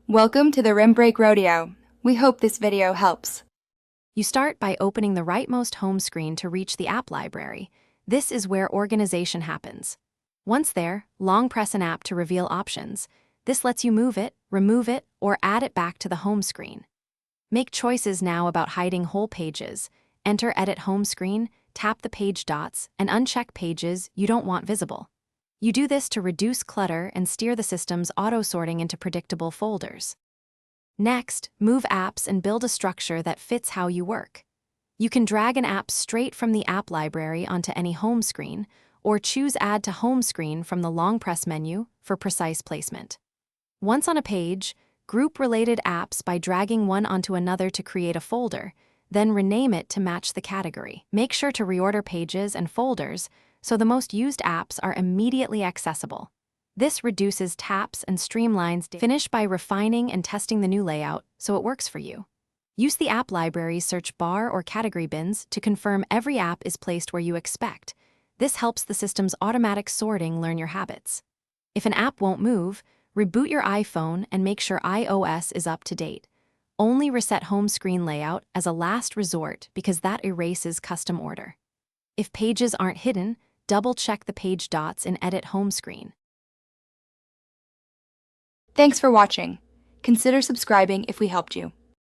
Welcome to the Rim Break Rodeo. We hope this video helps. You start by opening the rightmost home screen to reach the app library. This is where organization happens. Once there, long press an app to reveal options. This lets you move it, remove it, or add it back to the home screen. Make choices now about hiding whole pages. Enter Edit Home Screen, tap the page dots, and uncheck pages you don't want visible. You do this to reduce clutter and steer the system's auto-sorting into predictable folders. Next, move apps and build a structure that fits how you work. You can drag an app straight from the app library onto any home screen, or choose Add to Home Screen from the long press menu for precise placement. Once on a page, group related apps by dragging one onto another to create a folder, then rename it to match the category. Make sure to reorder pages and folders so the most used apps are immediately accessible. This reduces taps and streamlines. Finish by refining and testing the new layout so it works for you. Use the app library's search bar or category bins to confirm every app is placed where you expect. This helps the system's automatic sorting learn your habits. If an app won't move, reboot your iPhone and make sure iOS is up to date. Only reset home screen layout as a last resort because that erases custom order. If pages aren't hidden, double-check the page dots in Edit Home Screen. Thanks for watching. Consider subscribing if we helped you.